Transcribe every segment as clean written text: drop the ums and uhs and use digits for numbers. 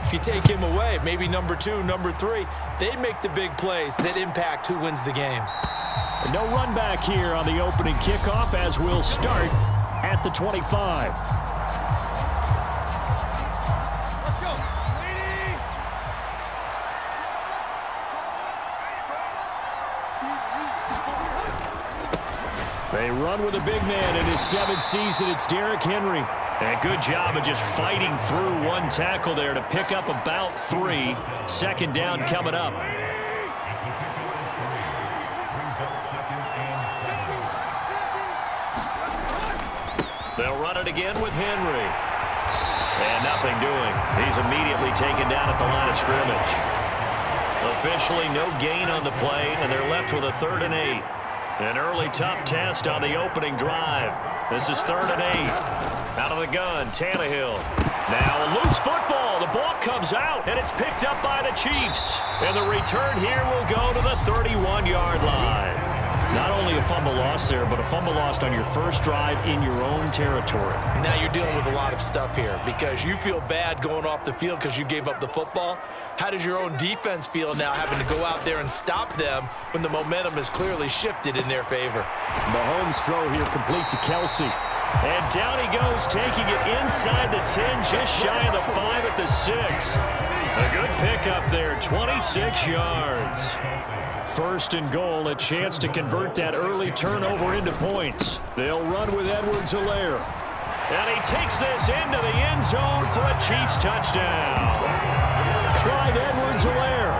If you take him away, maybe number 2, number 3, they make the big plays that impact who wins the game. No run back here on the opening kickoff as we'll start at the 25. They run with a big man in his 7th season. It's Derrick Henry. And good job of just fighting through one tackle there to pick up about 3. Second down coming up. They'll run it again with Henry. And nothing doing. He's immediately taken down at the line of scrimmage. Officially no gain on the play, and they're left with a 3rd and 8. An early tough test on the opening drive. This is 3rd and 8. Out of the gun, Tannehill. Now a loose football. The ball comes out, and it's picked up by the Chiefs. And the return here will go to the 31-yard line. Not only a fumble loss there, but a fumble lost on your first drive in your own territory. Now you're dealing with a lot of stuff here because you feel bad going off the field because you gave up the football. How does your own defense feel now having to go out there and stop them when the momentum is clearly shifted in their favor? Mahomes' throw here complete to Kelsey. And down he goes, taking it inside the 10, just shy of the 5 at the 6. A good pickup there, 26 yards. 1st and goal, a chance to convert that early turnover into points. They'll run with Edwards-Helaire. And he takes this into the end zone for a Chiefs touchdown. Clyde Edwards-Helaire,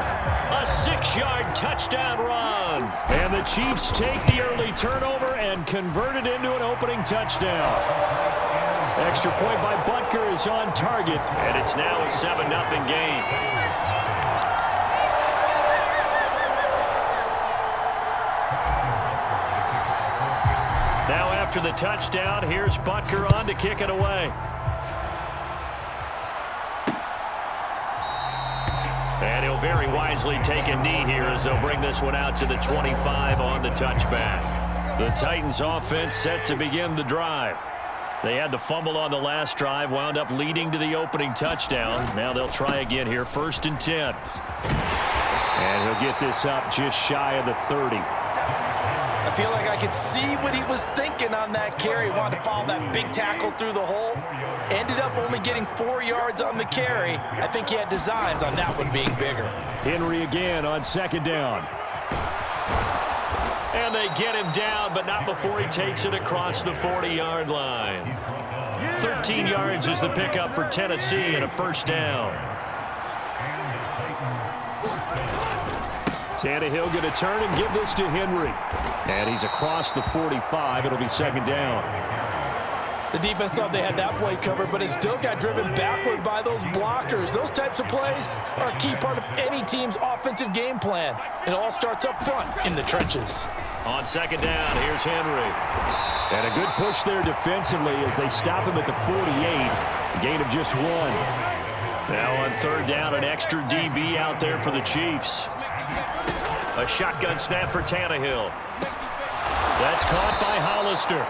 a 6-yard touchdown run. And the Chiefs take the early turnover and convert it into an opening touchdown. Extra point by Butker is on target, and it's now a 7-0 game. Now after the touchdown, here's Butker on to kick it away. And he'll very wisely take a knee here as they'll bring this one out to the 25 on the touchback. The Titans offense set to begin the drive. They had the fumble on the last drive, wound up leading to the opening touchdown. Now they'll try again here, 1st and 10. And he'll get this up just shy of the 30. I feel like I could see what he was thinking on that carry. Wanted to follow that big tackle through the hole. Ended up only getting 4 yards on the carry. I think he had designs on that one being bigger. Henry again on 2nd down. And they get him down, but not before he takes it across the 40-yard line. 13 yards is the pickup for Tennessee and a 1st down. Tannehill going to turn and give this to Henry. And he's across the 45. It'll be 2nd down. The defense thought they had that play covered, but it still got driven backward by those blockers. Those types of plays are a key part of any team's offensive game plan. It all starts up front in the trenches. On 2nd down, here's Henry. And a good push there defensively as they stop him at the 48. Gain of just 1. Now on 3rd down, an extra DB out there for the Chiefs. A shotgun snap for Tannehill. That's caught by Hollister.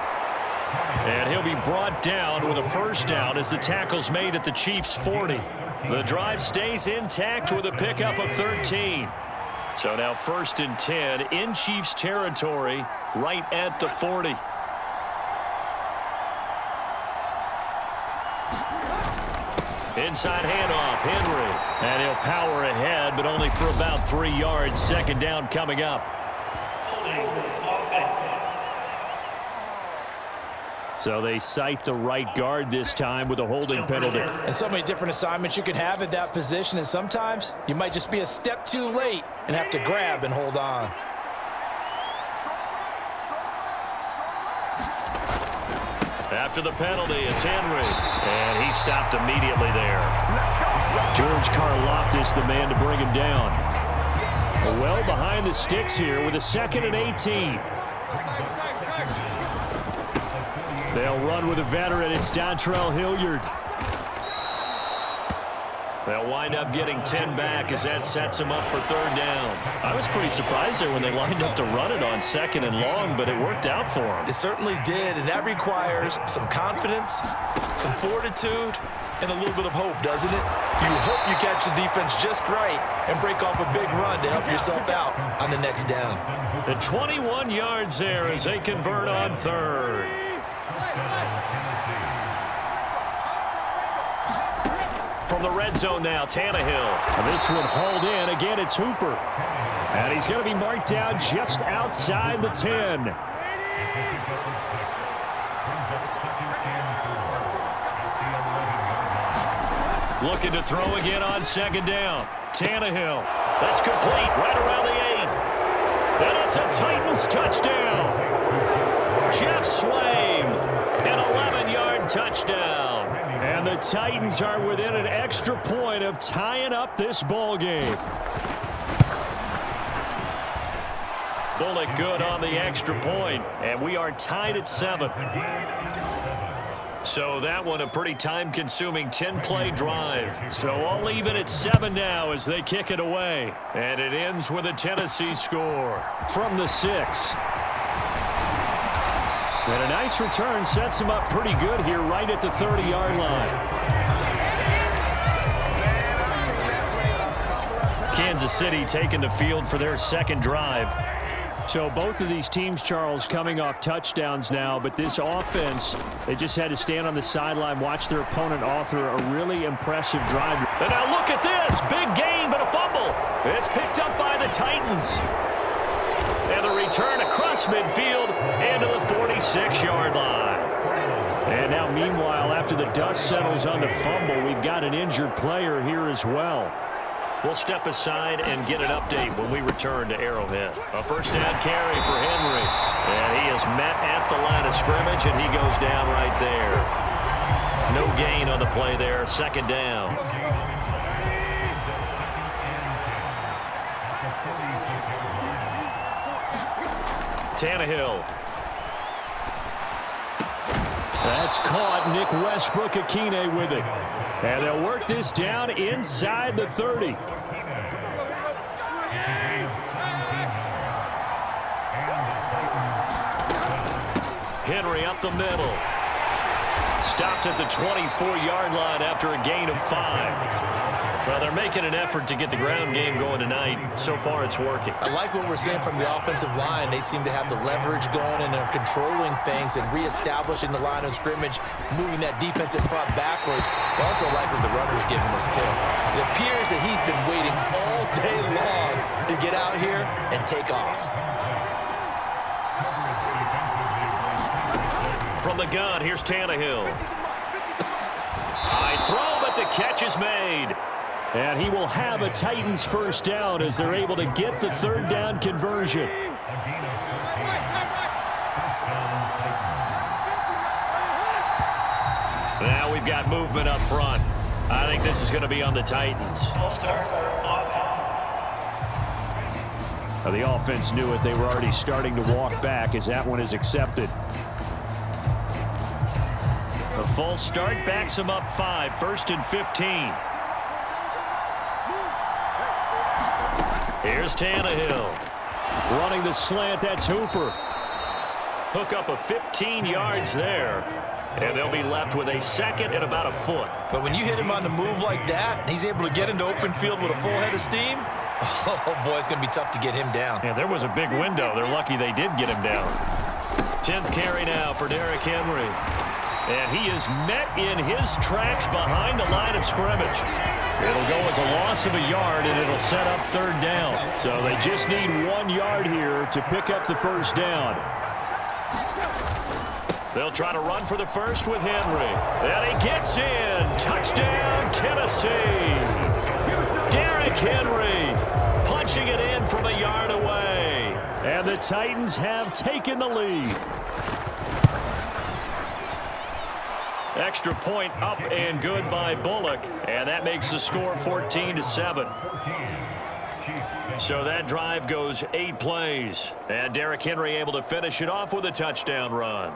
And he'll be brought down with a 1st down as the tackle's made at the Chiefs' 40. The drive stays intact with a pickup of 13. So now 1st and 10 in Chiefs territory right at the 40. Inside handoff, Henry. And he'll power ahead, but only for about 3 yards. 2nd down coming up. So they cite the right guard this time with a holding penalty. And so many different assignments you can have at that position, and sometimes you might just be a step too late and have to grab and hold on. After the penalty, it's Henry. And he stopped immediately there. George Karlaftis, the man to bring him down. Well behind the sticks here with a 2nd and 18. They'll run with a veteran. It's Dontrell Hilliard. They'll wind up getting 10 back as that sets them up for third down. I was pretty surprised there when they lined up to run it on second and long, but it worked out for them. It certainly did, and that requires some confidence, some fortitude, and a little bit of hope, doesn't it? You hope you catch the defense just right and break off a big run to help yourself out on the next down. The 21 yards there as they convert on third. From the red zone now, Tannehill. And this one hauled in. Again, it's Hooper. And he's going to be marked down just outside the 10. Looking to throw again on second down. Tannehill. That's complete right around the 8. And it's a Titans touchdown. Jeff Swaim, an 11-yard touchdown. And the Titans are within an extra point of tying up this ball game. Bullock good on the extra point, and we are tied at 7. So that one a pretty time-consuming 10-play drive. So all even at 7 now as they kick it away. And it ends with a Tennessee score. From the 6. And a nice return sets him up pretty good here right at the 30-yard line. Kansas City taking the field for their second drive. So both of these teams, Charles, coming off touchdowns now, but this offense, they just had to stand on the sideline, watch their opponent author a really impressive drive. And now look at this. Big gain, but a fumble. It's picked up by the Titans. And the return across midfield and to the 46-yard line. And now, meanwhile, after the dust settles on the fumble, we've got an injured player here as well. We'll step aside and get an update when we return to Arrowhead. A first down carry for Henry. And he is met at the line of scrimmage, and he goes down right there. No gain on the play there. Second down. Tannehill. That's caught. Nick Westbrook-Akine with it. And they'll work this down inside the 30. Henry up the middle. Stopped at the 24-yard line after a gain of 5. Well, they're making an effort to get the ground game going tonight. So far, it's working. I like what we're seeing from the offensive line. They seem to have the leverage going, and they're controlling things and reestablishing the line of scrimmage, moving that defensive front backwards. I also like what the runner's giving us, too. It appears that he's been waiting all day long to get out here and take off. From the gun, here's Tannehill. High throw, but the catch is made. And he will have a Titans first down as they're able to get the third down conversion. Now we've got movement up front. I think this is going to be on the Titans. Now the offense knew it. They were already starting to walk back as that one is accepted. A false start backs them up 5. First and 15. Here's Tannehill. Running the slant, that's Hooper. Hook up of 15 yards there. And they'll be left with a second and about a foot. But when you hit him on the move like that, and he's able to get into open field with a full head of steam, oh, boy, it's going to be tough to get him down. Yeah, there was a big window. They're lucky they did get him down. 10th carry now for Derrick Henry. And he is met in his tracks behind the line of scrimmage. It'll go as a loss of a yard, and it'll set up third down. So they just need 1 yard here to pick up the first down. They'll try to run for the first with Henry. And he gets in. Touchdown, Tennessee. Derrick Henry punching it in from a yard away. And the Titans have taken the lead. Extra point up and good by Bullock. And that makes the score 14-7. So that drive goes 8 plays. And Derrick Henry able to finish it off with a touchdown run.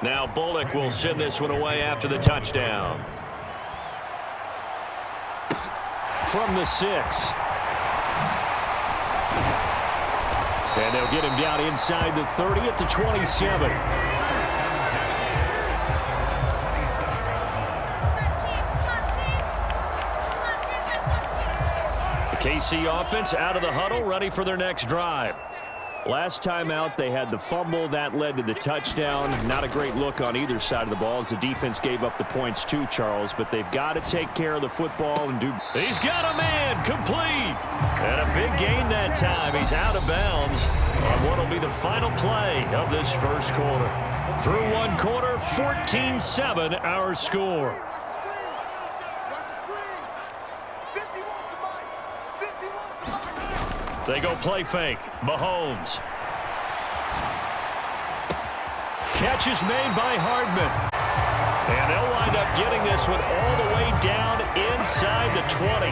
Now Bullock will send this one away after the touchdown. From the 6. And they'll get him down inside the 30 at the 27. The KC offense out of the huddle, ready for their next drive. Last time out, they had the fumble. That led to the touchdown. Not a great look on either side of the ball as the defense gave up the points too, Charles. But they've got to take care of the football and do. He's got a man complete. And a big gain that time. He's out of bounds on what will be the final play of this first quarter. Through one quarter, 14-7 our score. They go play fake. Mahomes. Catch is made by Hardman. And they'll wind up getting this one all the way down inside the 20.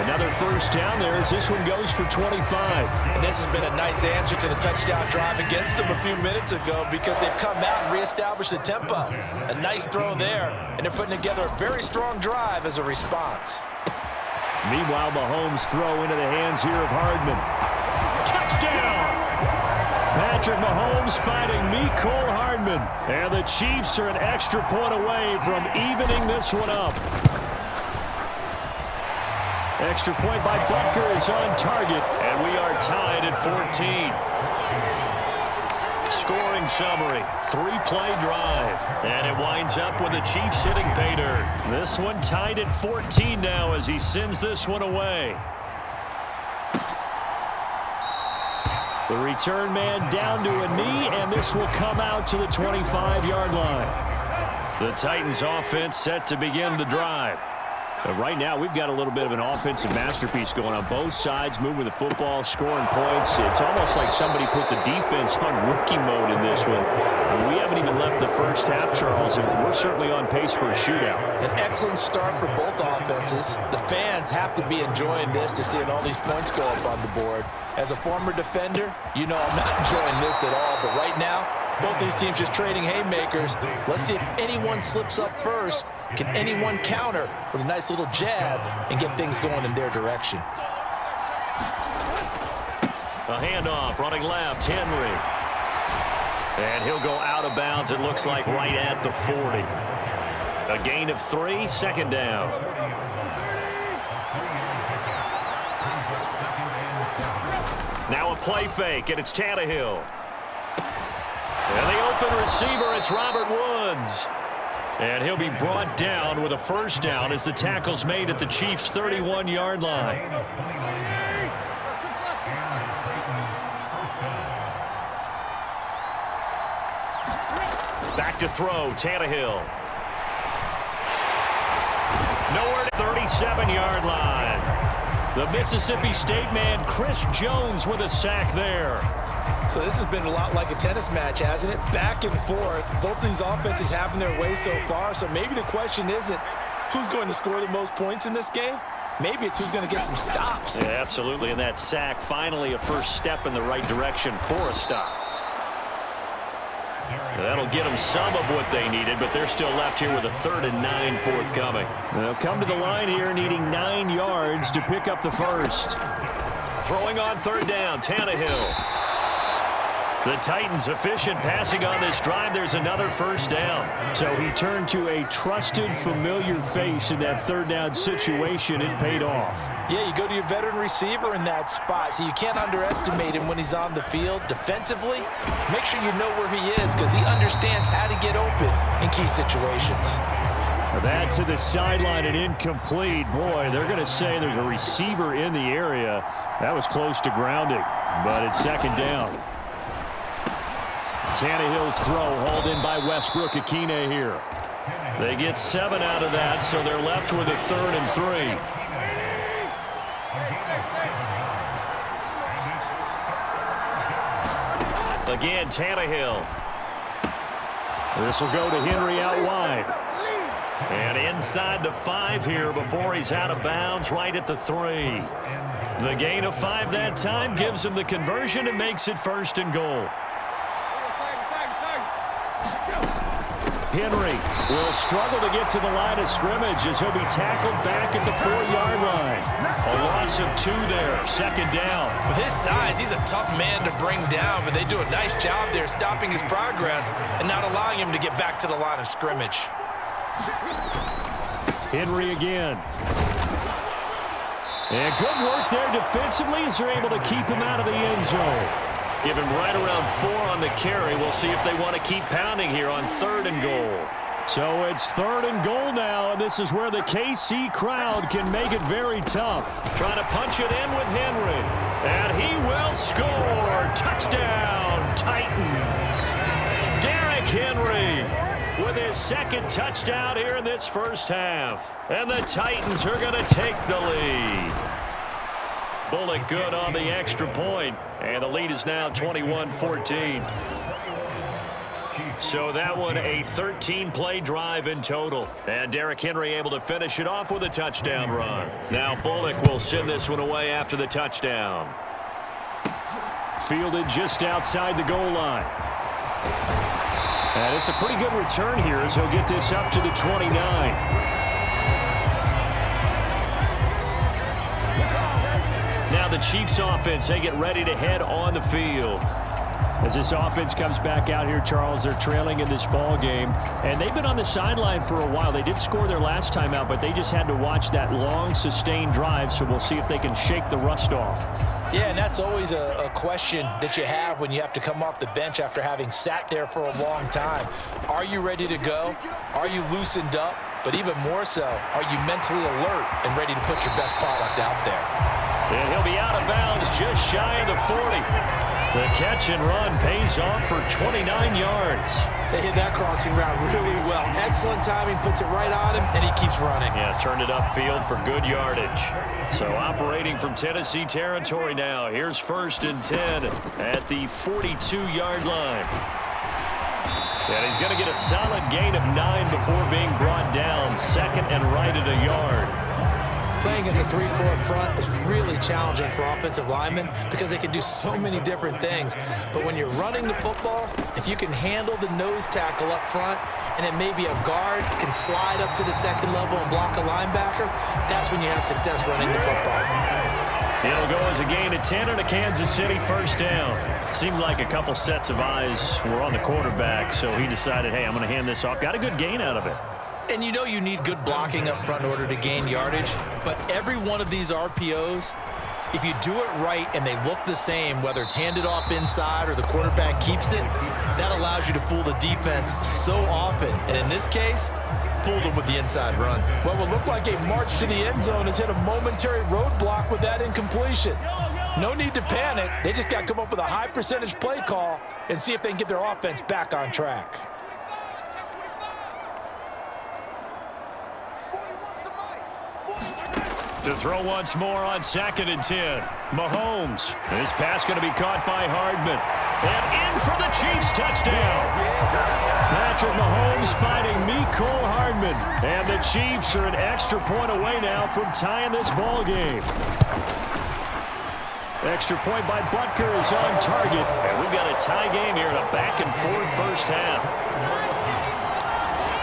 Another first down there as this one goes for 25. And this has been a nice answer to the touchdown drive against them a few minutes ago because they've come out and reestablished the tempo. A nice throw there, and they're putting together a very strong drive as a response. Meanwhile, Mahomes throw into the hands here of Hardman. Touchdown! Patrick Mahomes fighting Mecole Hardman. And the Chiefs are an extra point away from evening this one up. Extra point by Butker is on target. And we are tied at 14. Scoring summary, 3-play drive. And it winds up with the Chiefs hitting pay dirt. This one tied at 14 now as he sends this one away. The return man down to a knee, and this will come out to the 25-yard line. The Titans offense set to begin the drive. But right now, we've got a little bit of an offensive masterpiece going on both sides, moving the football, scoring points. It's almost like somebody put the defense on rookie mode in this one. And we haven't even left the first half, Charles, and we're certainly on pace for a shootout. An excellent start for both offenses. The fans have to be enjoying this to seeing all these points go up on the board. As a former defender, you know I'm not enjoying this at all, but right now, both these teams just trading haymakers. Let's see if anyone slips up first. Can anyone counter with a nice little jab and get things going in their direction? A handoff, running left, Henry. And he'll go out of bounds, it looks like right at the 40. A gain of 3, second down. Now a play fake, and it's Tannehill. And the open receiver, it's Robert Woods. And he'll be brought down with a first down as the tackle's made at the Chiefs' 31-yard line. Back to throw, Tannehill. Nowhere to 37-yard line. The Mississippi State man, Chris Jones, with a sack there. So this has been a lot like a tennis match, hasn't it? Back and forth. Both of these offenses having their way so far. So maybe the question isn't who's going to score the most points in this game. Maybe it's who's going to get some stops. Yeah, absolutely. And that sack, finally a first step in the right direction for a stop. That'll get them some of what they needed, but they're still left here with a 3rd and 9 forthcoming. They'll come to the line here needing 9 yards to pick up the first. Throwing on 3rd down, Tannehill. The Titans efficient passing on this drive. There's another first down. So he turned to a trusted, familiar face in that 3rd down situation. It paid off. Yeah, you go to your veteran receiver in that spot, so you can't underestimate him when he's on the field. Defensively, make sure you know where he is because he understands how to get open in key situations. That to the sideline and incomplete. Boy, they're going to say there's a receiver in the area. That was close to grounding, but it's 2nd down. Tannehill's throw hauled in by Westbrook-Ikhine here. They get 7 out of that, so they're left with a 3rd and 3. Again, Tannehill. This will go to Henry out wide. And inside the 5 here before he's out of bounds right at the 3. The gain of 5 that time gives him the conversion and makes it 1st and goal. Henry will struggle to get to the line of scrimmage as he'll be tackled back at the 4-yard line. A loss of 2 there, 2nd down. With his size, he's a tough man to bring down, but they do a nice job there stopping his progress and not allowing him to get back to the line of scrimmage. Henry again. And good work there defensively as they're able to keep him out of the end zone. Give him right around 4 on the carry. We'll see if they want to keep pounding here on 3rd and goal. So it's 3rd and goal now, and this is where the KC crowd can make it very tough. Trying to punch it in with Henry. And he will score. Touchdown, Titans. Derrick Henry with his 2nd touchdown here in this first half. And the Titans are going to take the lead. Bullock good on the extra point, and the lead is now 21-14. So that one a 13-play drive in total. And Derrick Henry able to finish it off with a touchdown run. Now Bullock will send this one away after the touchdown. Fielded just outside the goal line. And it's a pretty good return here as he'll get this up to the 29. Now the Chiefs offense, they get ready to head on the field. As this offense comes back out here, Charles, they're trailing in this ball game. And they've been on the sideline for a while. They did score their last time out, but they just had to watch that long, sustained drive. So we'll see if they can shake the rust off. Yeah, and that's always a question that you have when you have to come off the bench after having sat there for a long time. Are you ready to go? Are you loosened up? But even more so, are you mentally alert and ready to put your best product out there? And he'll be out of bounds just shy of the 40. The catch and run pays off for 29 yards. They hit that crossing route really well. Excellent timing, puts it right on him, and he keeps running. Yeah, turned it upfield for good yardage. So operating from Tennessee territory now. Here's 1st and 10 at the 42-yard line. And he's going to get a solid gain of 9 before being brought down. 2nd and right at a yard. Playing against a 3-4 front is really challenging for offensive linemen because they can do so many different things. But when you're running the football, if you can handle the nose tackle up front, and it may be a guard can slide up to the 2nd level and block a linebacker, that's when you have success running the football. It'll go as a gain of 10 and a Kansas City 1st down. Seemed like a couple sets of eyes were on the quarterback, so he decided, hey, I'm going to hand this off. Got a good gain out of it. And you know you need good blocking up front in order to gain yardage, but every one of these RPOs, if you do it right and they look the same, whether it's handed off inside or the quarterback keeps it, that allows you to fool the defense so often. And in this case, fooled them with the inside run. Well, what looked like a march to the end zone has hit a momentary roadblock with that incompletion. No need to panic. They just got to come up with a high percentage play call and see if they can get their offense back on track. To throw once more on 2nd and 10. Mahomes. This pass going to be caught by Hardman. And in for the Chiefs touchdown. Patrick Mahomes fighting Mecole Hardman. And the Chiefs are an extra point away now from tying this ball game. Extra point by Butker is on target. And we've got a tie game here in a back-and-forth first half.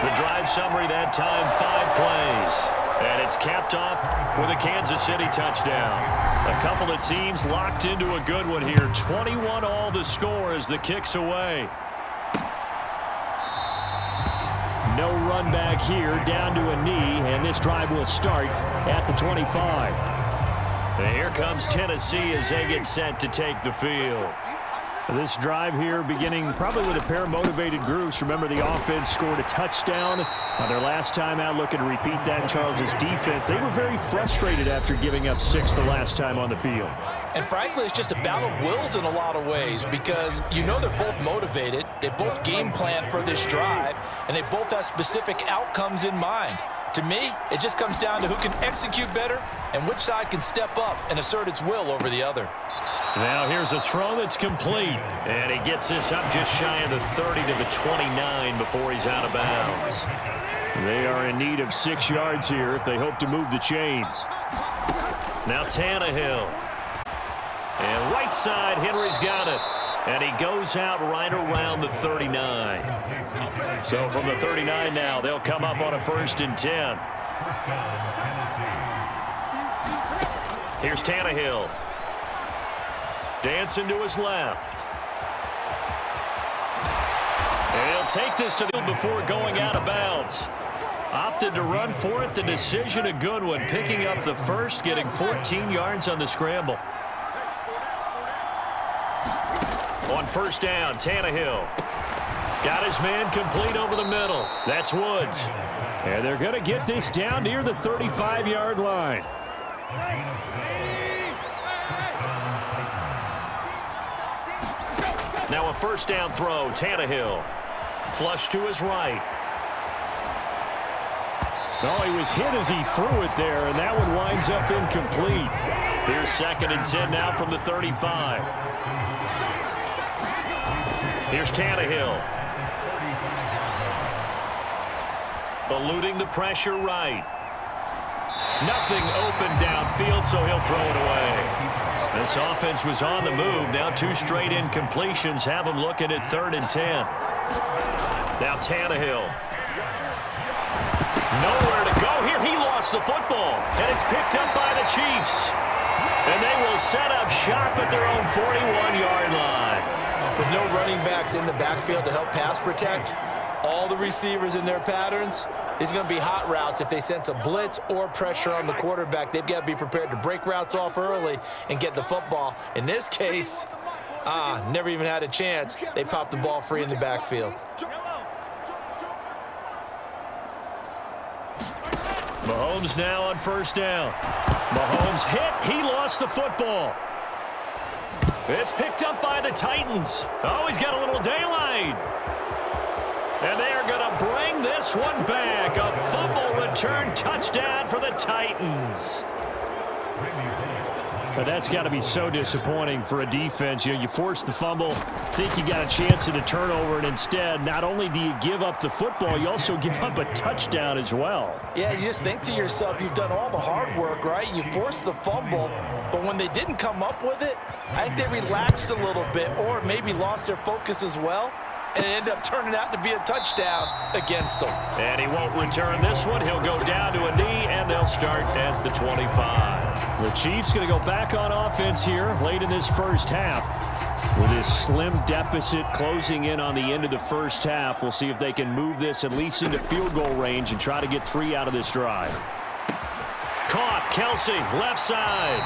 The drive summary that time, 5 plays. And it's capped off with a Kansas City touchdown. A couple of teams locked into a good one here. 21 all the score as the kick's away. No run back here, down to a knee, and this drive will start at the 25. And here comes Tennessee as they get set to take the field. This drive here beginning probably with a pair of motivated groups. Remember, the offense scored a touchdown on their last time out. Looking to repeat that in Charles's defense. They were very frustrated after giving up 6 the last time on the field. And frankly, it's just a battle of wills in a lot of ways because you know they're both motivated. They both game plan for this drive, and they both have specific outcomes in mind. To me, it just comes down to who can execute better and which side can step up and assert its will over the other. Now here's a throw that's complete. And he gets this up just shy of the 30 to the 29 before he's out of bounds. They are in need of 6 yards here if they hope to move the chains. Now Tannehill. And right side, Henry's got it. And he goes out right around the 39. So from the 39 now, they'll come up on a 1st and 10. Here's Tannehill. Dancing to his left. And he'll take this to the field before going out of bounds. Opted to run for it. The decision a good one. Picking up the first, getting 14 yards on the scramble. On 1st down, Tannehill. Got his man complete over the middle. That's Woods. And they're going to get this down near the 35-yard line. Now a 1st down throw, Tannehill. Flush to his right. No, he was hit as he threw it there, and that one winds up incomplete. Here's 2nd and 10 now from the 35. Here's Tannehill. Eluding the pressure right. Nothing open downfield, so he'll throw it away. This offense was on the move. Now 2 straight incompletions have them looking at 3rd and 10. Now Tannehill. Nowhere to go here. He lost the football, and it's picked up by the Chiefs. And they will set up shop at their own 41-yard line. With no running backs in the backfield to help pass protect, all the receivers in their patterns, these are going to be hot routes. If they sense a blitz or pressure on the quarterback, they've got to be prepared to break routes off early and get the football. In this case, never even had a chance. They popped the ball free in the backfield. Mahomes now on 1st down. Mahomes hit. He lost the football. It's picked up by the Titans. Oh, he's got a little daylight. And they are going to bring this one back. A fumble return touchdown for the Titans. But that's got to be so disappointing for a defense. You force the fumble, think you got a chance at a turnover, and instead, not only do you give up the football, you also give up a touchdown as well. Yeah, you just think to yourself, you've done all the hard work, right? You forced the fumble, but when they didn't come up with it, I think they relaxed a little bit or maybe lost their focus as well, and it ended up turning out to be a touchdown against them. And he won't return this one. He'll go down to a knee, and they'll start at the 25. The Chiefs going to go back on offense here late in this 1st half. With this slim deficit closing in on the end of the 1st half, we'll see if they can move this at least into field goal range and try to get 3 out of this drive. Caught. Kelsey, left side.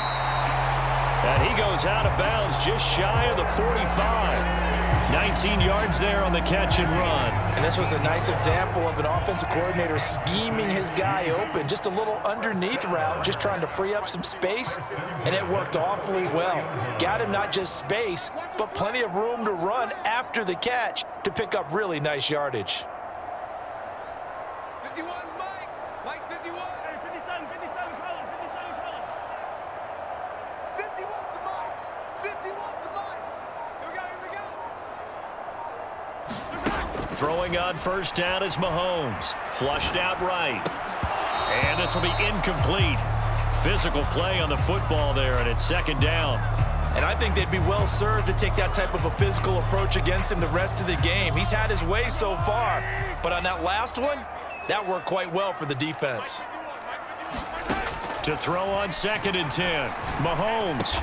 And he goes out of bounds just shy of the 45. 19 yards there on the catch and run. And this was a nice example of an offensive coordinator scheming his guy open. Just a little underneath route, just trying to free up some space, and it worked awfully well. Got him not just space, but plenty of room to run after the catch to pick up really nice yardage. 51's Mike. Mike 51. Hey, 57, Colin. 51's the Mike. 51's the Mike. Here we go. Throwing on 1st down is Mahomes. Flushed out right. And this will be incomplete. Physical play on the football there, and it's 2nd down. And I think they'd be well served to take that type of a physical approach against him the rest of the game. He's had his way so far, but on that last one, that worked quite well for the defense. To throw on 2nd and 10, Mahomes.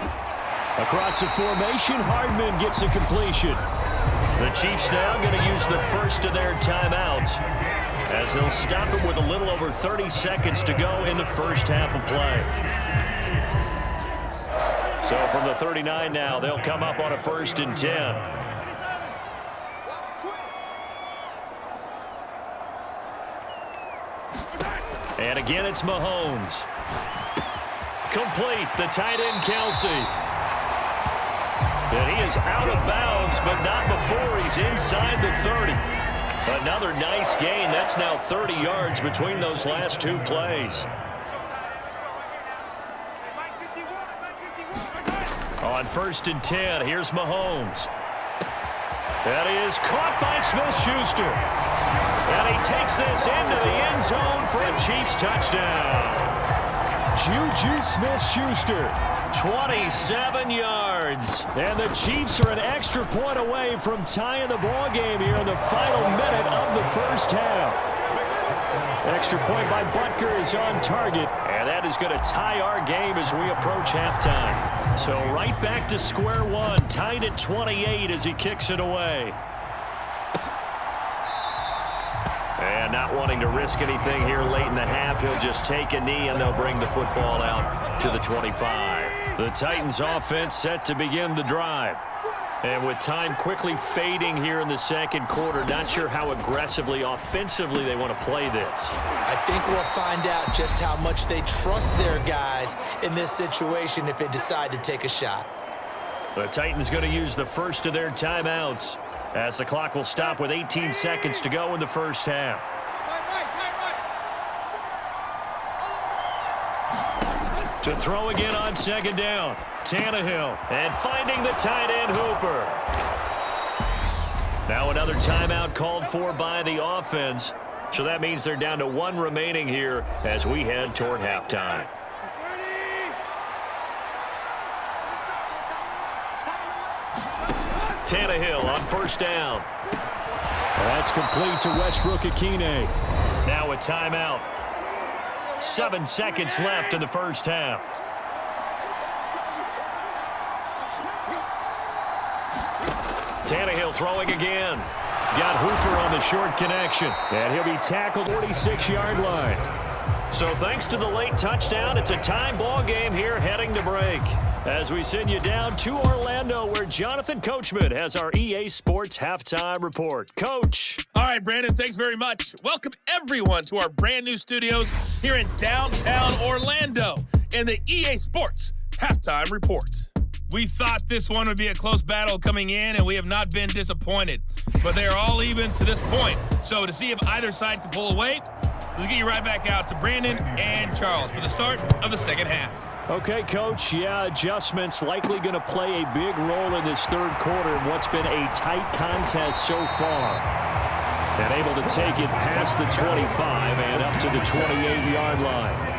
Across the formation, Hardman gets a completion. The Chiefs now going to use the first of their timeouts as they'll stop it with a little over 30 seconds to go in the 1st half of play. So from the 39 now, they'll come up on a 1st and 10. And again, it's Mahomes. Complete, the tight end, Kelsey. And he is out of bounds, but not before he's inside the 30. Another nice gain. That's now 30 yards between those last 2 plays. On 1st and 10, here's Mahomes. That is caught by Smith-Schuster. And he takes this into the end zone for a Chiefs touchdown. Juju Smith-Schuster. 27 yards. yards. And the Chiefs are an extra point away from tying the ball game here in the final minute of the first half. Extra point by Butker is on target, and that is going to tie our game as we approach halftime. So right back to square one, tied at 28 as he kicks it away. And not wanting to risk anything here late in the half, he'll just take a knee, and they'll bring the football out to the 25. The Titans offense set to begin the drive. And with time quickly fading here in the second quarter, not sure how aggressively, offensively they want to play this. I think we'll find out just how much they trust their guys in this situation if they decide to take a shot. The Titans going to use the first of their timeouts as the clock will stop with 18 seconds to go in the first half. To throw again on second down. Tannehill, and finding the tight end Hooper. Now another timeout called for by the offense. So that means they're down to one remaining here as we head toward halftime. Tannehill on first down. That's complete to Westbrook-Ikhine. Now a timeout. 7 seconds left in the first half. Tannehill throwing again. He's got Hooper on the short connection. And he'll be tackled 46-yard line. So thanks to the late touchdown, it's a tie ball game here heading to break. As we send you down to Orlando, where Jonathan Coachman has our EA Sports Halftime Report. Coach. All right, Brandon, thanks very much. Welcome, everyone, to our brand new studios here in downtown Orlando in the EA Sports Halftime Report. We thought this one would be a close battle coming in, and we have not been disappointed. But they are all even to this point. So to see if either side can pull away, let's get you right back out to Brandon and Charles for the start of the second half. Okay, Coach, yeah, adjustments likely going to play a big role in this third quarter in what's been a tight contest so far. And able to take it past the 25 and up to the 28-yard line.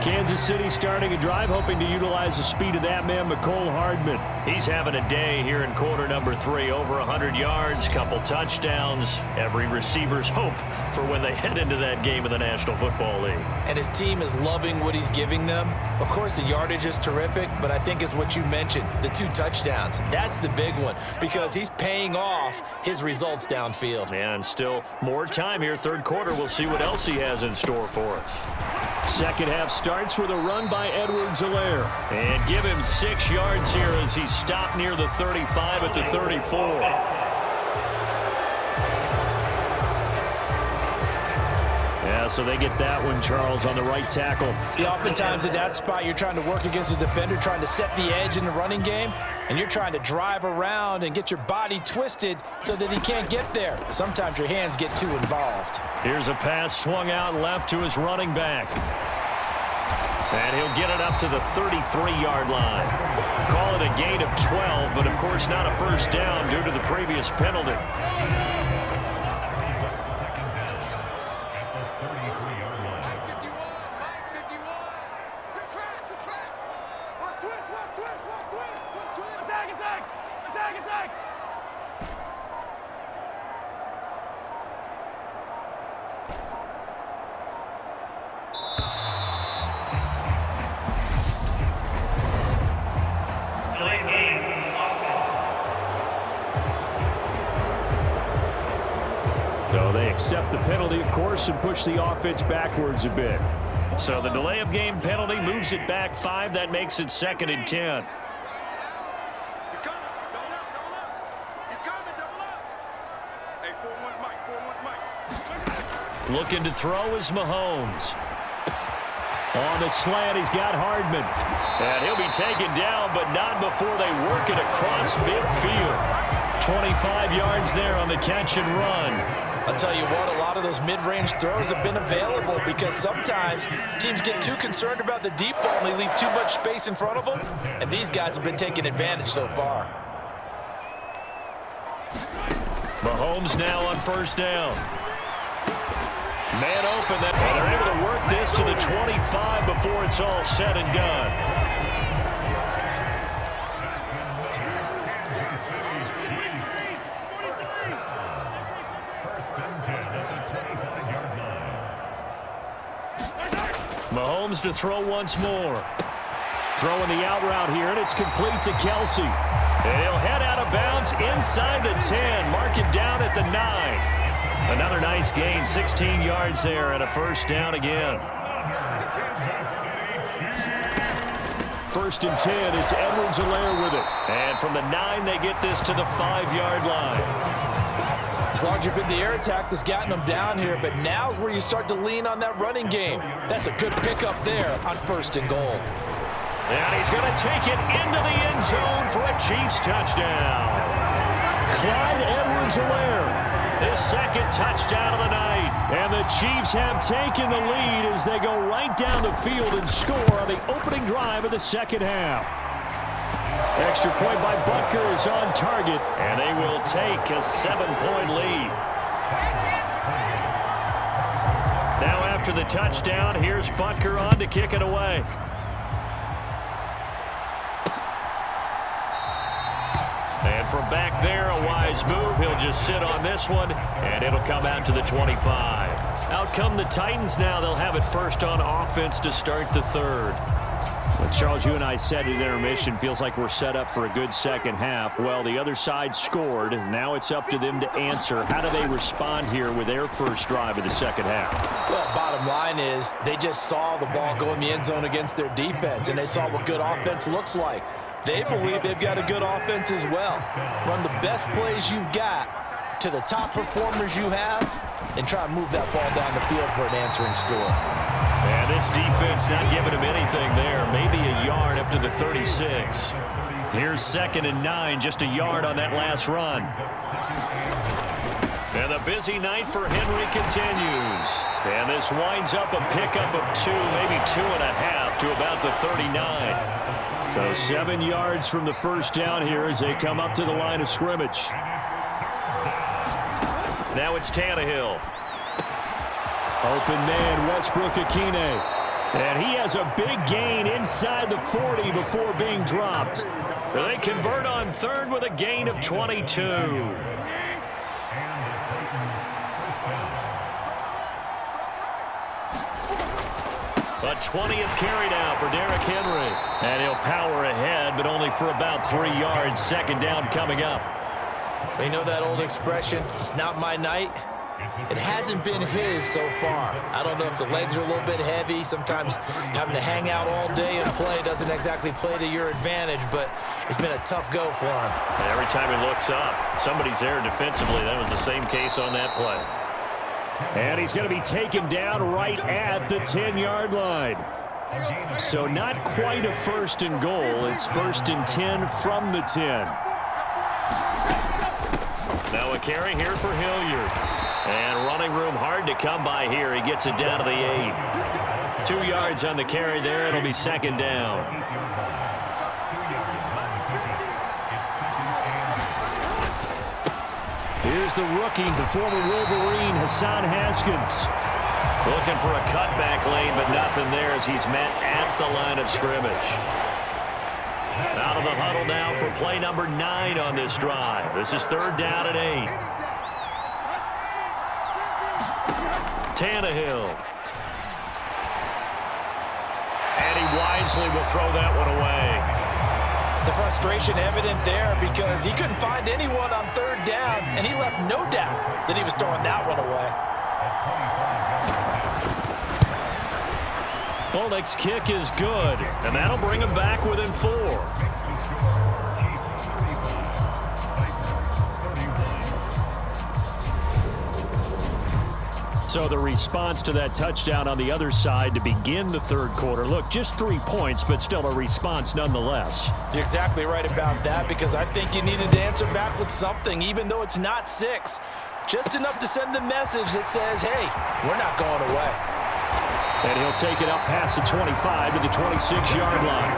Kansas City starting a drive, hoping to utilize the speed of that man, McCole Hardman. He's having a day here in quarter number 3. Over 100 yards, couple touchdowns. Every receiver's hope for when they head into that game in the National Football League. And his team is loving what he's giving them. Of course, the yardage is terrific, but I think it's what you mentioned, the 2 touchdowns. That's the big one because he's paying off his results downfield. And still more time here, third quarter. We'll see what else he has in store for us. Second half starts with a run by Edwards-Helaire. And give him 6 yards here as he stopped near the 35 at the 34. Yeah, so they get that one, Charles, on the right tackle. Yeah, oftentimes at that spot, you're trying to work against a defender, trying to set the edge in the running game, and you're trying to drive around and get your body twisted so that he can't get there. Sometimes your hands get too involved. Here's a pass swung out left to his running back. And he'll get it up to the 33-yard line. Call it a gain of 12, but of course not a first down due to the previous penalty. So they accept the penalty, of course, and push the offense backwards a bit. So the delay of game penalty moves it back 5. That makes it 2nd and 10. He's coming. Double up, double up. He's coming, double up. Hey, 4-1's Mike, 4-1's Mike. Looking to throw is Mahomes. On the slant, he's got Hardman. And he'll be taken down, but not before they work it across midfield. 25 yards there on the catch and run. I'll tell you what, a lot of those mid-range throws have been available because sometimes teams get too concerned about the deep ball and they leave too much space in front of them, and these guys have been taking advantage so far. Mahomes now on first down. Man open, and they're able to work this to the 25 before it's all said and done. Mahomes to throw once more. Throwing the out route here, and it's complete to Kelsey. And he'll head out of bounds inside the 10. Mark it down at the 9. Another nice gain, 16 yards there, and a first down again. 1st and 10, it's Edwards-Helaire with it. And from the 9, they get this to the 5-yard line. As long as you've been the air attack that's gotten them down here, but now's where you start to lean on that running game. That's a good pickup there on 1st and goal. And he's going to take it into the end zone for a Chiefs touchdown. Clyde Edwards-Helaire, his 2nd touchdown of the night. And the Chiefs have taken the lead as they go right down the field and score on the opening drive of the 2nd half. Extra point by Butker is on target, and they will take a 7-point lead. Now after the touchdown, here's Butker on to kick it away. And from back there, a wise move. He'll just sit on this one, and it'll come out to the 25. Out come the Titans now. They'll have it first on offense to start the 3rd. Well, Charles, you and I said at intermission, feels like we're set up for a good 2nd half. Well, the other side scored. Now it's up to them to answer. How do they respond here with their first drive of the 2nd half? Well, bottom line is they just saw the ball go in the end zone against their defense, and they saw what good offense looks like. They believe they've got a good offense as well. Run the best plays you've got to the top performers you have and try and move that ball down the field for an answering score. And this defense not giving him anything there. Maybe a yard up to the 36. Here's 2nd and 9, just a yard on that last run. And the busy night for Henry continues. And this winds up a pickup of 2, maybe 2.5 to about the 39. So 7 yards from the first down here as they come up to the line of scrimmage. Now it's Tannehill. Open man, Westbrook-Ikhine. And he has a big gain inside the 40 before being dropped. They convert on 3rd with a gain of 22. A 20th carry now for Derrick Henry. And he'll power ahead, but only for about 3 yards. 2nd down coming up. You know that old expression, it's not my night? It hasn't been his so far. I don't know if the legs are a little bit heavy. Sometimes having to hang out all day and play doesn't exactly play to your advantage, but it's been a tough go for him. And every time he looks up, somebody's there defensively. That was the same case on that play. And he's going to be taken down right at the 10-yard line. So not quite a 1st and goal. It's 1st and 10 from the 10. Now a carry here for Hilliard. And running room hard to come by here. He gets it down to the 8. 2 yards on the carry there. It'll be 2nd down. Here's the rookie, the former Wolverine, Hassan Haskins. Looking for a cutback lane, but nothing there as he's met at the line of scrimmage. Out of the huddle now for play number 9 on this drive. This is 3rd down and 8. Tannehill. And he wisely will throw that one away. The frustration evident there because he couldn't find anyone on 3rd down, and he left no doubt that he was throwing that one away. Bullock's kick is good, and that'll bring him back within 4. So the response to that touchdown on the other side to begin the 3rd quarter. Look, just 3 points, but still a response nonetheless. You're exactly right about that because I think you needed to answer back with something, even though it's not 6. Just enough to send the message that says, hey, we're not going away. And he'll take it up past the 25 to the 26-yard line.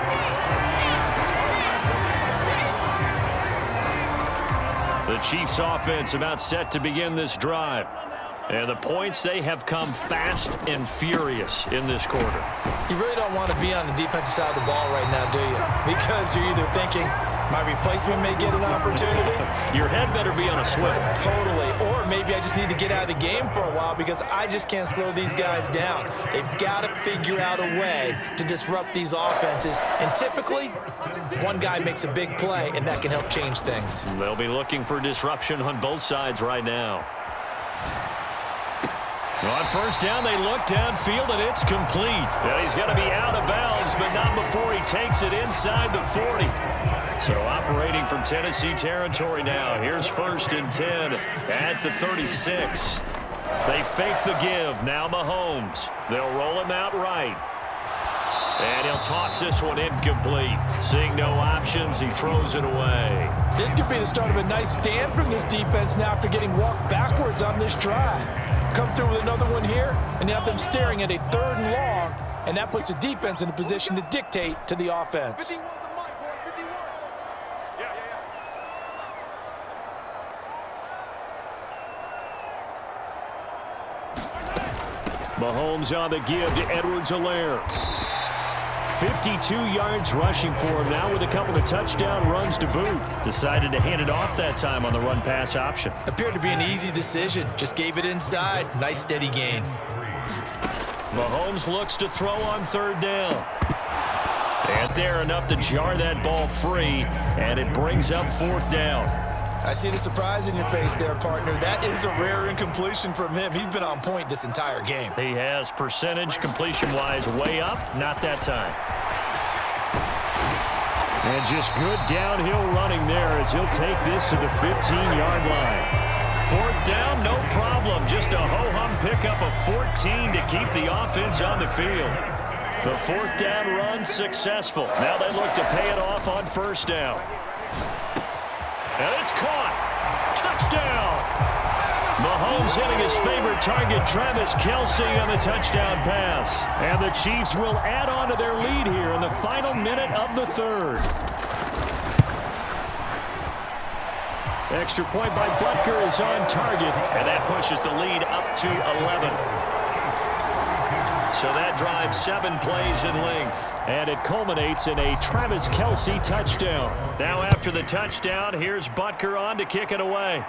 The Chiefs offense about set to begin this drive. And the points, they have come fast and furious in this quarter. You really don't want to be on the defensive side of the ball right now, do you? Because you're either thinking, My replacement may get an opportunity. Your head better be on a swivel. Totally. Or maybe I just need to get out of the game for a while because I just can't slow these guys down. They've got to figure out a way to disrupt these offenses. And typically, one guy makes a big play, and that can help change things. They'll be looking for disruption on both sides right now. On first down, they look downfield, and it's complete. And he's going to be out of bounds, but not before he takes it inside the 40. So operating from Tennessee territory now. Here's 1st and 10 at the 36. They fake the give. Now Mahomes. They'll roll him out right. And he'll toss this one incomplete. Seeing no options, he throws it away. This could be the start of a nice stand from this defense now after getting walked backwards on this drive. Come through with another one here, and you have them staring at a 3rd and long, and that puts the defense in a position to dictate to the offense. Mahomes on the give to Edwards-Helaire. 52 yards rushing for him now with a couple of touchdown runs to boot. Decided to hand it off that time on the run-pass option. Appeared to be an easy decision. Just gave it inside. Nice steady gain. Mahomes looks to throw on 3rd down. And there enough to jar that ball free, and it brings up 4th down. I see the surprise in your face there, partner. That is a rare incompletion from him. He's been on point this entire game. He has percentage completion-wise way up, not that time. And just good downhill running there as he'll take this to the 15-yard line. 4th down, no problem. Just a ho-hum pickup of 14 to keep the offense on the field. The 4th down run successful. Now they look to pay it off on 1st down. And it's caught. Touchdown. Mahomes hitting his favorite target, Travis Kelce, on the touchdown pass. And the Chiefs will add on to their lead here in the final minute of the 3rd. Extra point by Butker is on target. And that pushes the lead up to 11. So that drives 7 plays in length. And it culminates in a Travis Kelce touchdown. Now after the touchdown, here's Butker on to kick it away.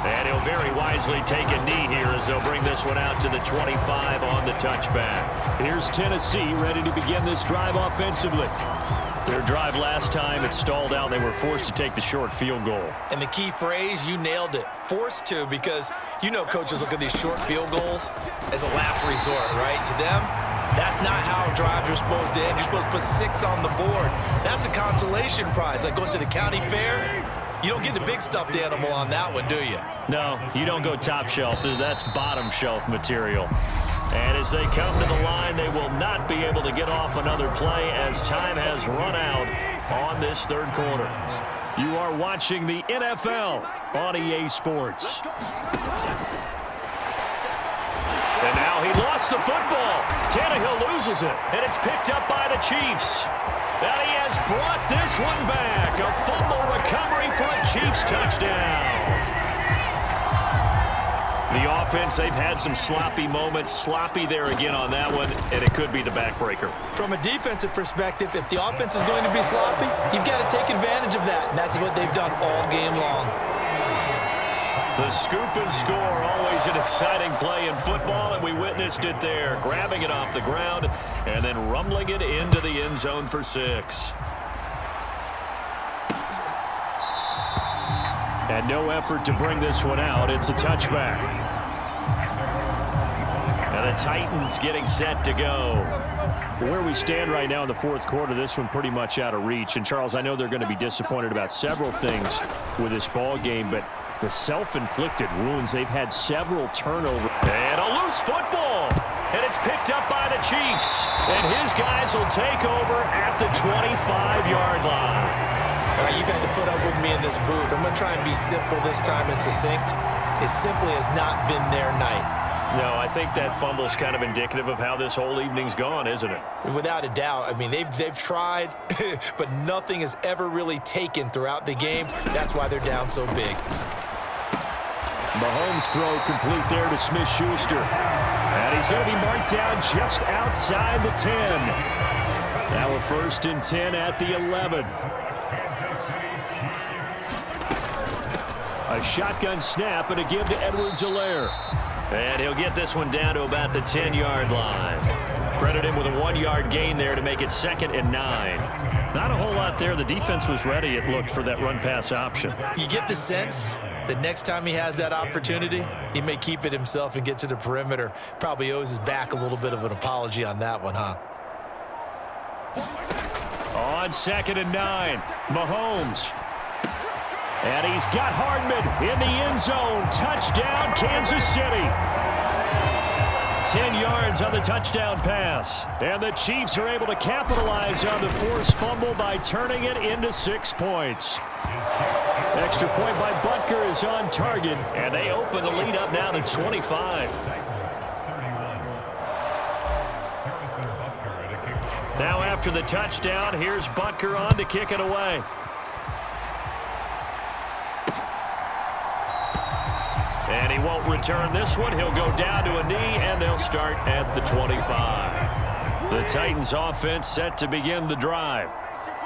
And he'll very wisely take a knee here as they'll bring this one out to the 25 on the touchback. Here's Tennessee ready to begin this drive offensively. Their drive last time, it stalled out. They were forced to take the short field goal. And the key phrase, you nailed it. Forced to, because you know coaches look at these short field goals as a last resort, right? To them, that's not how drives are supposed to end. You're supposed to put 6 on the board. That's a consolation prize. Like going to the county fair, you don't get the big stuffed animal on that one, do you? No, you don't go top shelf. That's bottom shelf material. And as they come to the line, they will not be able to get off another play as time has run out on this 3rd quarter. You are watching the NFL on EA Sports. And now he lost the football. Tannehill loses it, and it's picked up by the Chiefs. And he has brought this one back. A fumble recovery for a Chiefs touchdown. The offense, they've had some sloppy moments. Sloppy there again on that one, and it could be the backbreaker. From a defensive perspective, if the offense is going to be sloppy, you've got to take advantage of that, and that's what they've done all game long. The scoop and score, always an exciting play in football, and we witnessed it there. Grabbing it off the ground and then rumbling it into the end zone for 6. And no effort to bring this one out. It's a touchback. And the Titans getting set to go. Where we stand right now in the 4th quarter, this one pretty much out of reach. And, Charles, I know they're going to be disappointed about several things with this ball game, but the self-inflicted wounds, they've had several turnovers. And a loose football. And it's picked up by the Chiefs. And his guys will take over at the 25-yard line. All right, you've had to put up with me in this booth. I'm going to try and be simple this time and succinct. It simply has not been their night. No, I think that fumble's kind of indicative of how this whole evening's gone, isn't it? Without a doubt. I mean, they've tried, but nothing has ever really taken throughout the game. That's why they're down so big. Mahomes throw complete there to Smith-Schuster. And he's going to be marked down just outside the 10. Now a 1st and 10 at the 11. A shotgun snap and a give to Edwards-Helaire. And he'll get this one down to about the 10-yard line. Credit him with a 1-yard gain there to make it 2nd and 9. Not a whole lot there. The defense was ready, it looked, for that run-pass option. You get the sense that next time he has that opportunity, he may keep it himself and get to the perimeter. Probably owes his back a little bit of an apology on that one, huh? On 2nd and 9, Mahomes. And he's got Hardman in the end zone. Touchdown, Kansas City. 10 yards on the touchdown pass. And the Chiefs are able to capitalize on the forced fumble by turning it into 6 points. Extra point by Butker is on target. And they open the lead up now to 25. Now after the touchdown, here's Butker on to kick it away. And he won't return this one. He'll go down to a knee, and they'll start at the 25. The Titans offense set to begin the drive.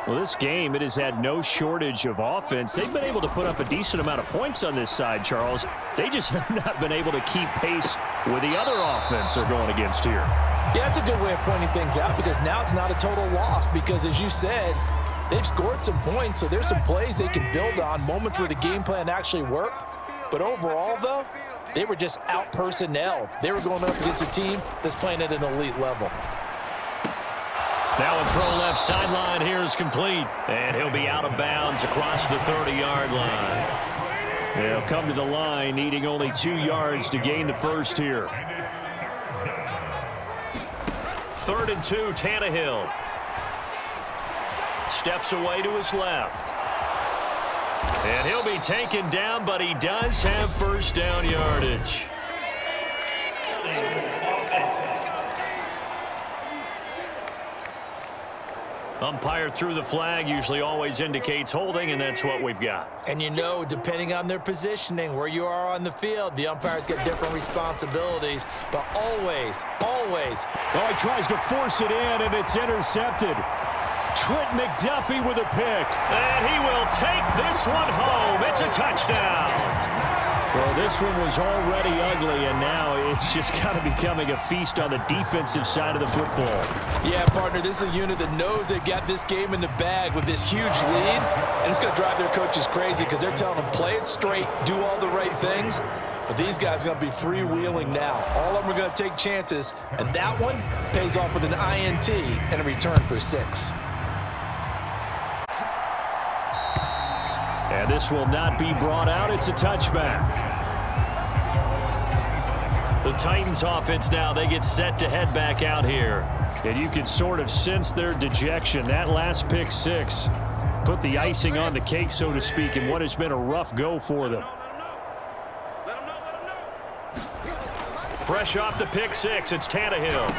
Well, this game, it has had no shortage of offense. They've been able to put up a decent amount of points on this side, Charles. They just have not been able to keep pace with the other offense they're going against here. Yeah, that's a good way of pointing things out because now it's not a total loss because, as you said, they've scored some points, so there's some plays they can build on, moments where the game plan actually worked. But overall, though, they were just out-personnel. They were going up against a team that's playing at an elite level. Now a throw left sideline here is complete. And he'll be out of bounds across the 30-yard line. They'll come to the line, needing only 2 yards to gain the first here. 3rd and 2, Tannehill. Steps away to his left. And he'll be taken down, but he does have first down yardage. Umpire threw the flag, usually always indicates holding, and that's what we've got. And you know, depending on their positioning, where you are on the field, the umpires get different responsibilities, but always. Oh, he tries to force it in, and it's intercepted. Trent McDuffie with a pick. And he will take this one home. It's a touchdown. Well, this one was already ugly, and now it's just kind of becoming a feast on the defensive side of the football. Yeah, partner, this is a unit that knows they've got this game in the bag with this huge lead, and it's going to drive their coaches crazy because they're telling them play it straight, do all the right things, but these guys are going to be freewheeling now. All of them are going to take chances, and that one pays off with an INT and a return for 6. And this will not be brought out. It's a touchback. The Titans offense now, they get set to head back out here. And you can sort of sense their dejection. That last pick 6 put the icing on the cake, so to speak, in what has been a rough go for them. Fresh off the pick 6, it's Tannehill.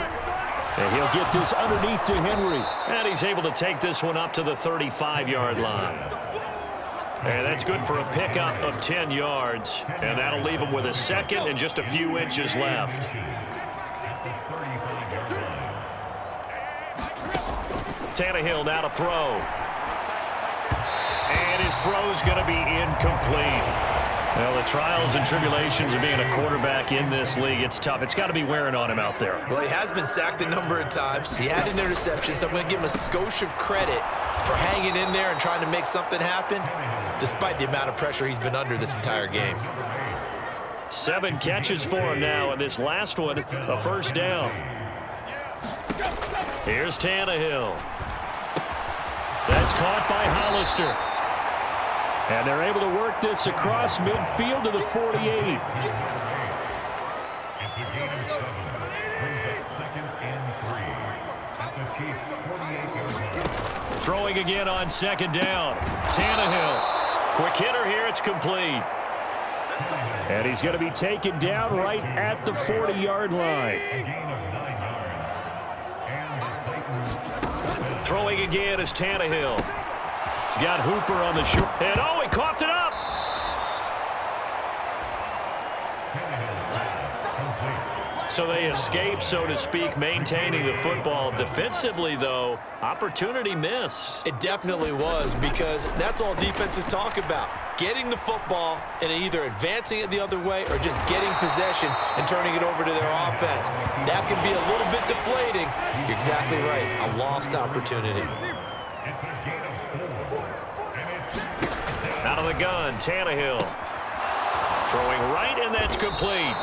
And he'll get this underneath to Henry. And he's able to take this one up to the 35-yard line. And that's good for a pickup of 10 yards. And that'll leave him with a second and just a few inches left. Tannehill now to throw. And his throw's going to be incomplete. Well, the trials and tribulations of being a quarterback in this league, it's tough. It's got to be wearing on him out there. Well, he has been sacked a number of times. He had an interception, so I'm going to give him a skosh of credit for hanging in there and trying to make something happen, despite the amount of pressure he's been under this entire game. 7 catches for him now, and this last one, a first down. Here's Tannehill. That's caught by Hollister. And they're able to work this across midfield to the 48. Throwing again on 2nd down. Tannehill. Quick hitter here. It's complete. And he's going to be taken down right at the 40-yard line. Throwing again is Tannehill. He's got Hooper on the short. And oh, he coughed it up. So they escape, so to speak, maintaining the football. Defensively, though, opportunity missed. It definitely was, because that's all defenses talk about. Getting the football and either advancing it the other way or just getting possession and turning it over to their offense. That can be a little bit deflating. You're exactly right. A lost opportunity. Out of the gun, Tannehill. Throwing right, and that's complete.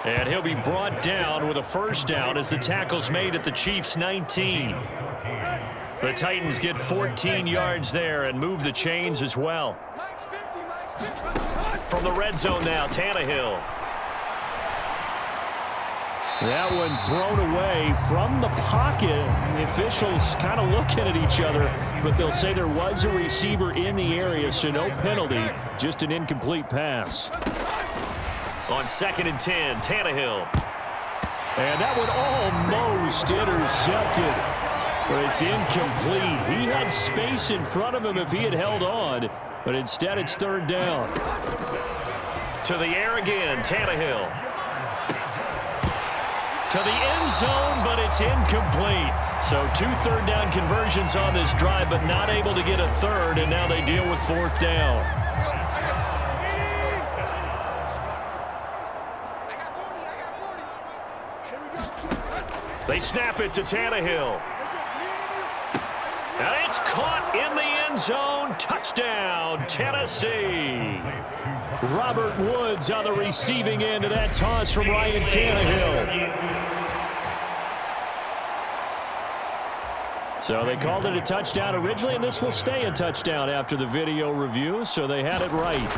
And he'll be brought down with a first down as the tackle's made at the Chiefs' 19. The Titans get 14 yards there and move the chains as well. From the red zone now, Tannehill. That one thrown away from the pocket. The officials kind of looking at each other, but they'll say there was a receiver in the area, so no penalty, just an incomplete pass. On 2nd and 10, Tannehill. And that one almost intercepted, but it's incomplete. He had space in front of him if he had held on, but instead it's 3rd down. To the air again, Tannehill. To the end zone, but it's incomplete. So 2 third-down conversions on this drive, but not able to get a third, and now they deal with 4th down. They snap it to Tannehill. And it's caught in the end zone. Touchdown, Tennessee. Robert Woods on the receiving end of that toss from Ryan Tannehill. So they called it a touchdown originally, and this will stay a touchdown after the video review, so they had it right.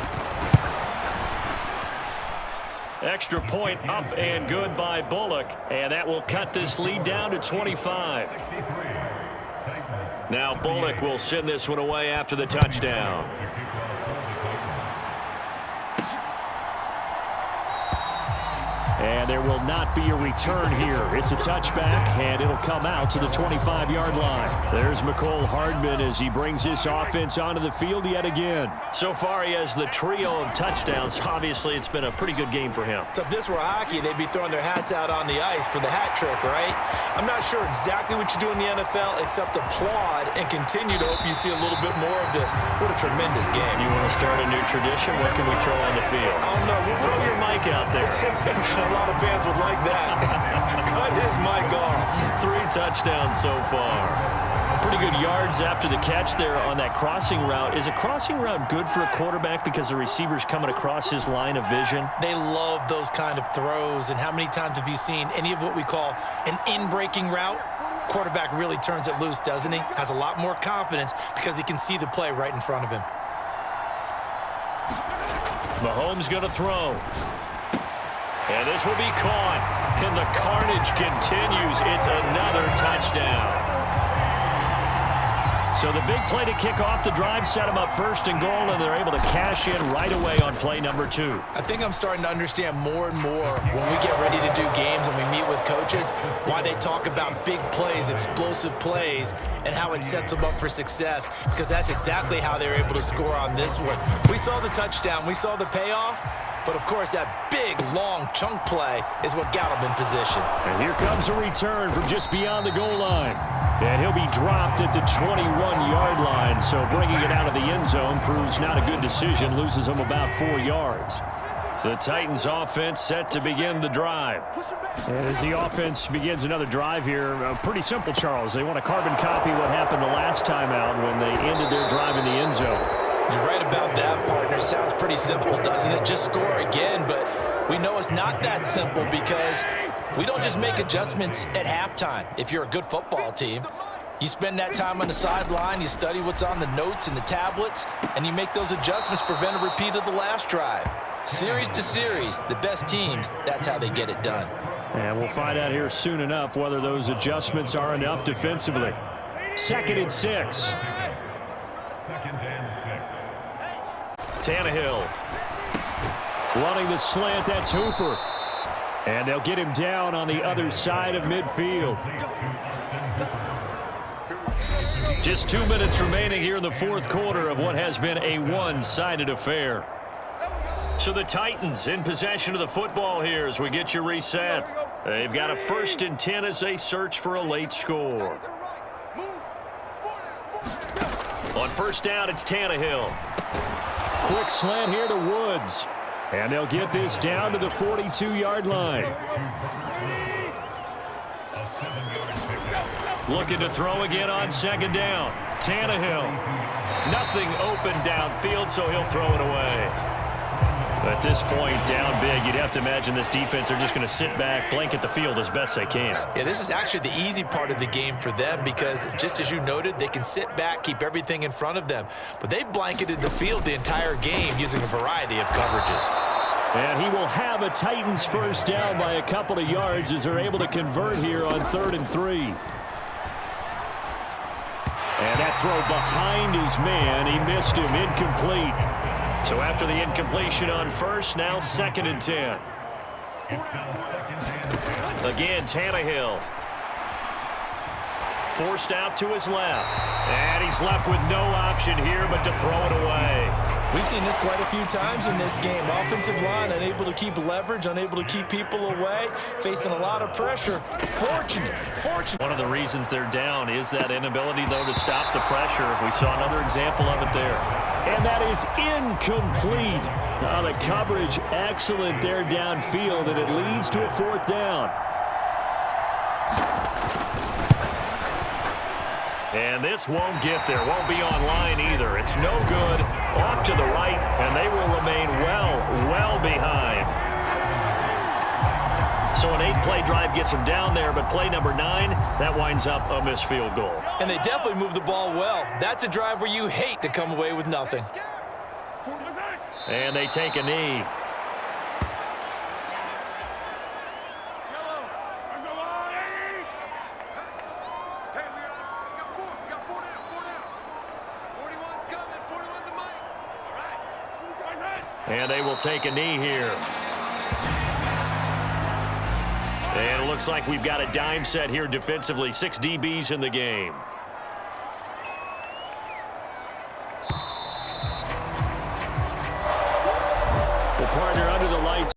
Extra point up and good by Bullock, and that will cut this lead down to 25. Now Bullock will send this one away after the touchdown. And there will not be a return here. It's a touchback, and it'll come out to the 25-yard line. There's Mecole Hardman as he brings this offense onto the field yet again. So far, he has the trio of touchdowns. Obviously, it's been a pretty good game for him. So if this were hockey, they'd be throwing their hats out on the ice for the hat trick, right? I'm not sure exactly what you do in the NFL except applaud and continue to hope you see a little bit more of this. What a tremendous game. You want to start a new tradition? What can we throw on the field? I don't know. Throw your mic out there. A lot of fans would like that. Cut his mic off. 3 touchdowns so far. Pretty good yards after the catch there on that crossing route. Is a crossing route good for a quarterback because the receiver's coming across his line of vision? They love those kind of throws. And how many times have you seen any of what we call an in-breaking route? Quarterback really turns it loose, doesn't he? Has a lot more confidence because he can see the play right in front of him. Mahomes going to throw. And this will be caught. And the carnage continues. It's another touchdown. So the big play to kick off the drive set them up 1st and goal, and they're able to cash in right away on play number 2. I think I'm starting to understand more and more when we get ready to do games and we meet with coaches why they talk about big plays, explosive plays, and how it sets them up for success, because that's exactly how they're able to score on this one. We saw the touchdown. We saw the payoff. But, of course, that big, long chunk play is what got him in position. And here comes a return from just beyond the goal line. And he'll be dropped at the 21-yard line. So bringing it out of the end zone proves not a good decision. Loses him about 4 yards. The Titans offense set to begin the drive. And as the offense begins another drive here, pretty simple, Charles. They want to carbon copy what happened the last time out when they ended their drive in the end zone. You're right about that, partner. Sounds pretty simple, doesn't it? Just score again, but we know it's not that simple because we don't just make adjustments at halftime. If you're a good football team, you spend that time on the sideline, you study what's on the notes and the tablets, and you make those adjustments, prevent a repeat of the last drive. Series to series, the best teams, that's how they get it done. And we'll find out here soon enough whether those adjustments are enough defensively. 2nd and 6. Tannehill. Running the slant, that's Hooper. And they'll get him down on the other side of midfield. Just 2 minutes remaining here in the 4th quarter of what has been a one-sided affair. So the Titans in possession of the football here as we get you reset. They've got a 1st and 10 as they search for a late score. On 1st down, it's Tannehill. Quick slant here to Woods. And they'll get this down to the 42-yard line. Looking to throw again on 2nd down. Tannehill. Nothing open downfield, so he'll throw it away. At this point, down big, you'd have to imagine this defense, they're just going to sit back, blanket the field as best they can. Yeah, this is actually the easy part of the game for them because, just as you noted, they can sit back, keep everything in front of them. But they've blanketed the field the entire game using a variety of coverages. And he will have a Titans 1st down by a couple of yards as they're able to convert here on 3rd and 3. And that throw behind his man, he missed him, incomplete. So after the incompletion on 1st, now 2nd and 10. Again, Tannehill. Forced out to his left. And he's left with no option here but to throw it away. We've seen this quite a few times in this game. Offensive line unable to keep leverage, unable to keep people away, facing a lot of pressure. Fortunate. One of the reasons they're down is that inability, though, to stop the pressure. We saw another example of it there. And that is incomplete. The coverage excellent there downfield, and it leads to a 4th down. And this won't get there, won't be online either. It's no good. Off to the right, and they will remain well behind. So an 8-play drive gets them down there, but play number 9, that winds up a missed field goal. And they definitely moved the ball well. That's a drive where you hate to come away with nothing. And they take a knee. And they will take a knee here. And it looks like we've got a dime set here defensively. 6 DBs in the game. The partner under the lights.